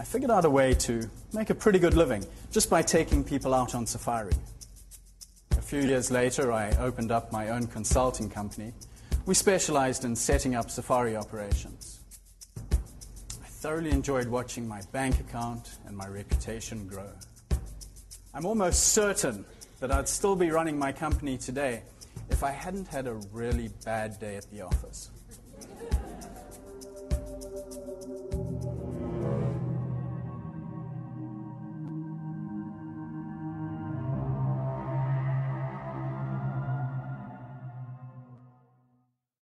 I figured out a way to make a pretty good living just by taking people out on safari. A few years later, I opened up my own consulting company. We specialized in setting up safari operations. I thoroughly enjoyed watching my bank account and my reputation grow. I'm almost certain that I'd still be running my company today if I hadn't had a really bad day at the office.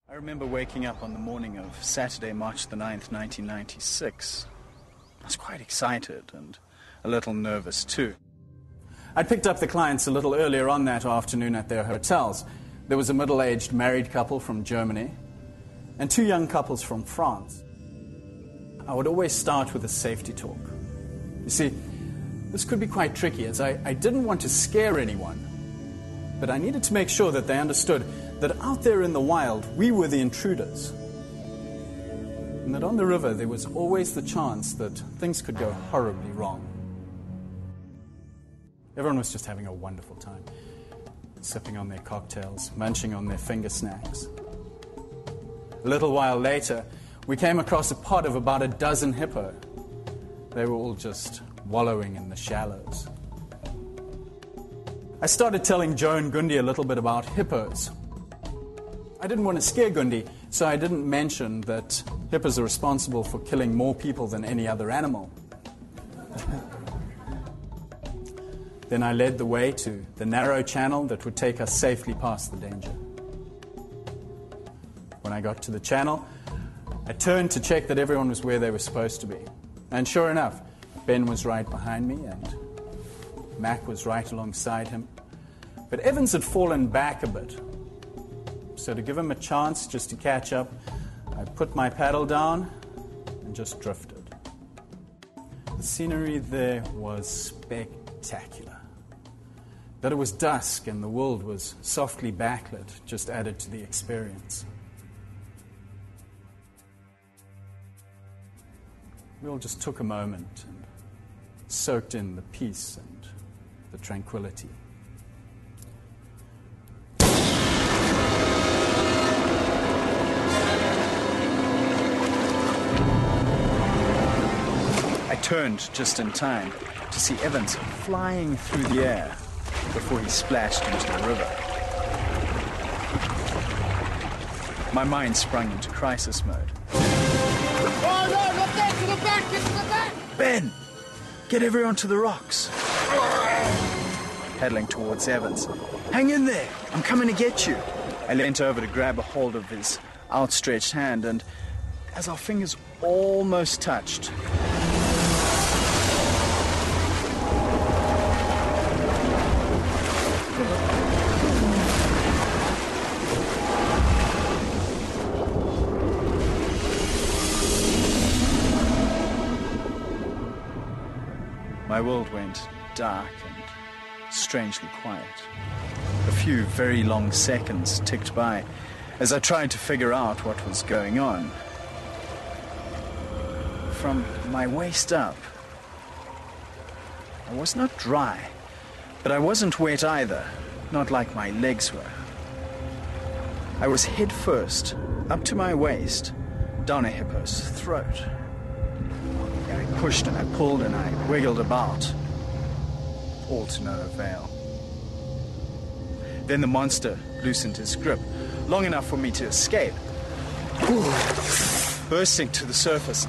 I remember waking up on the morning of Saturday, March the 9th, 1996. I was quite excited and a little nervous too. I'd picked up the clients a little earlier on that afternoon at their hotels. There was a middle-aged married couple from Germany and two young couples from France. I would always start with a safety talk. You see, this could be quite tricky as I didn't want to scare anyone, but I needed to make sure that they understood that out there in the wild, we were the intruders. And that on the river, there was always the chance that things could go horribly wrong. Everyone was just having a wonderful time, sipping on their cocktails, munching on their finger snacks. A little while later, we came across a pod of about a dozen hippo. They were all just wallowing in the shallows. I started telling Joe and Gundi a little bit about hippos. I didn't want to scare Gundi, so I didn't mention that hippos are responsible for killing more people than any other animal. Then I led the way to the narrow channel that would take us safely past the danger. When I got to the channel, I turned to check that everyone was where they were supposed to be. And sure enough, Ben was right behind me and Mac was right alongside him. But Evans had fallen back a bit. So to give him a chance just to catch up, I put my paddle down and just drifted. The scenery there was spectacular. That it was dusk and the world was softly backlit just added to the experience. We all just took a moment and soaked in the peace and the tranquility. I turned just in time to see Evans flying through the air before he splashed into the river. My mind sprung into crisis mode. Oh no, not there, to the back, get to the back! Ben, get everyone to the rocks. Paddling towards Evans. Hang in there, I'm coming to get you. I leant over to grab a hold of his outstretched hand, and as our fingers almost touched, my world went dark and strangely quiet. A few very long seconds ticked by as I tried to figure out what was going on. From my waist up, I was not dry, but I wasn't wet either, not like my legs were. I was head first, up to my waist, down a hippo's throat. I pushed and I pulled and I wiggled about, all to no avail. Then the monster loosened his grip, long enough for me to escape, bursting to the surface,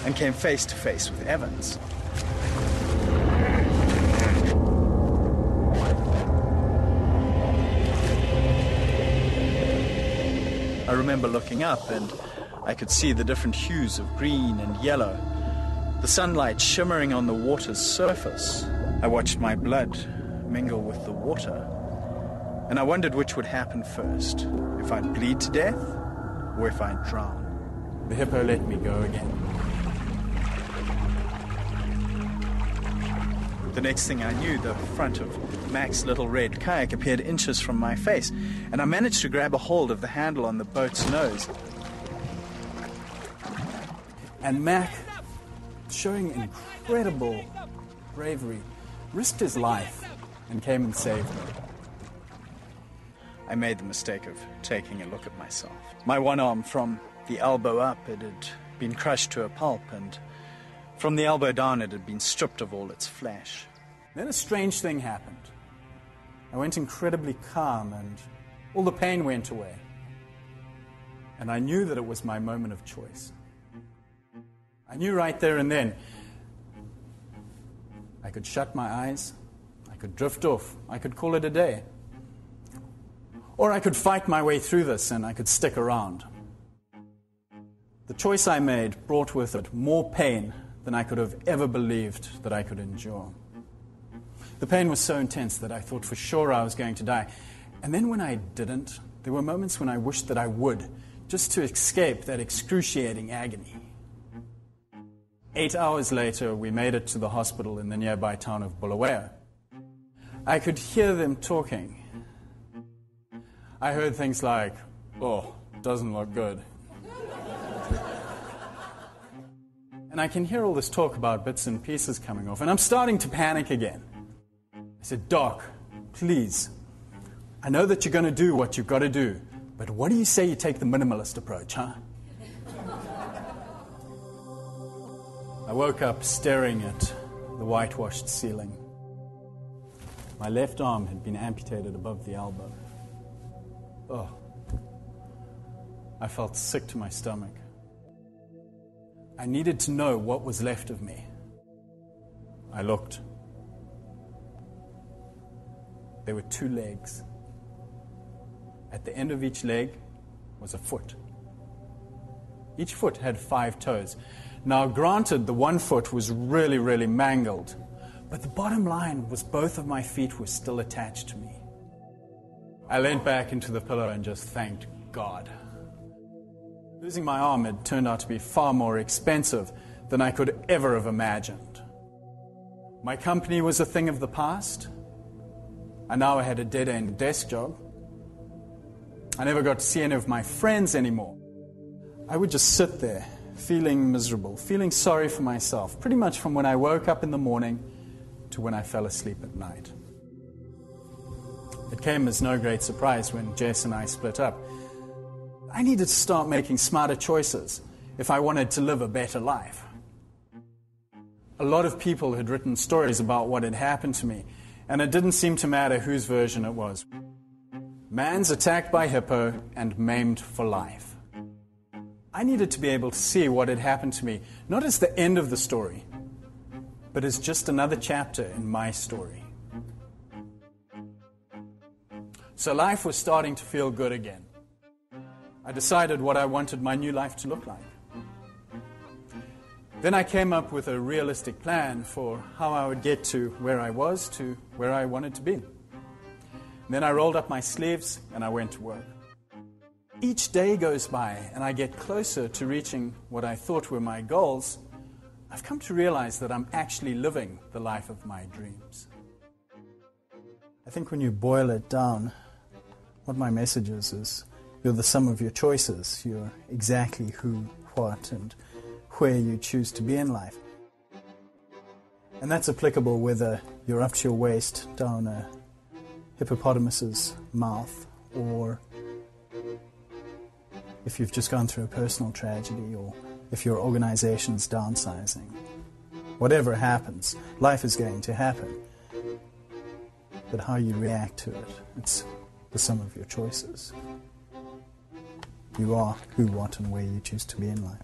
and came face to face with Evans. I remember looking up and I could see the different hues of green and yellow, the sunlight shimmering on the water's surface. I watched my blood mingle with the water, and I wondered which would happen first, if I'd bleed to death or if I'd drown. The hippo let me go again. The next thing I knew, the front of Mac's little red kayak appeared inches from my face, and I managed to grab a hold of the handle on the boat's nose. And Mac showing incredible bravery, risked his life and came and saved me. I made the mistake of taking a look at myself. My one arm, from the elbow up, it had been crushed to a pulp, and from the elbow down it had been stripped of all its flesh. Then a strange thing happened. I went incredibly calm and all the pain went away. And I knew that it was my moment of choice. I knew right there and then I could shut my eyes, I could drift off, I could call it a day. Or I could fight my way through this and I could stick around. The choice I made brought with it more pain than I could have ever believed that I could endure. The pain was so intense that I thought for sure I was going to die. And then when I didn't, there were moments when I wished that I would, just to escape that excruciating agony. 8 hours later, we made it to the hospital in the nearby town of Bulawayo. I could hear them talking. I heard things like, "Oh, doesn't look good." And I can hear all this talk about bits and pieces coming off, and I'm starting to panic again. I said, "Doc, please, I know that you're going to do what you've got to do, but what do you say you take the minimalist approach, huh?" I woke up staring at the whitewashed ceiling. My left arm had been amputated above the elbow. Oh, I felt sick to my stomach. I needed to know what was left of me. I looked. There were 2 legs. At the end of each leg was a foot. Each foot had 5 toes. Now, granted, the one foot was really, really mangled, but the bottom line was both of my feet were still attached to me. I leant back into the pillow and just thanked God. Losing my arm had turned out to be far more expensive than I could ever have imagined. My company was a thing of the past. I now had a dead-end desk job. I never got to see any of my friends anymore. I would just sit there, feeling miserable, feeling sorry for myself, pretty much from when I woke up in the morning to when I fell asleep at night. It came as no great surprise when Jess and I split up. I needed to start making smarter choices if I wanted to live a better life. A lot of people had written stories about what had happened to me, and it didn't seem to matter whose version it was. Man's attacked by hippo and maimed for life. I needed to be able to see what had happened to me, not as the end of the story, but as just another chapter in my story. So life was starting to feel good again. I decided what I wanted my new life to look like. Then I came up with a realistic plan for how I would get to where I was to where I wanted to be. Then I rolled up my sleeves and I went to work. Each day goes by and I get closer to reaching what I thought were my goals. I've come to realize that I'm actually living the life of my dreams. I think when you boil it down, what my message is you're the sum of your choices. You're exactly who, what, and where you choose to be in life. And that's applicable whether you're up to your waist down a hippopotamus's mouth, or if you've just gone through a personal tragedy, or if your organization's downsizing. Whatever happens, life is going to happen. But how you react to it, it's the sum of your choices. You are who, what, and where you choose to be in life.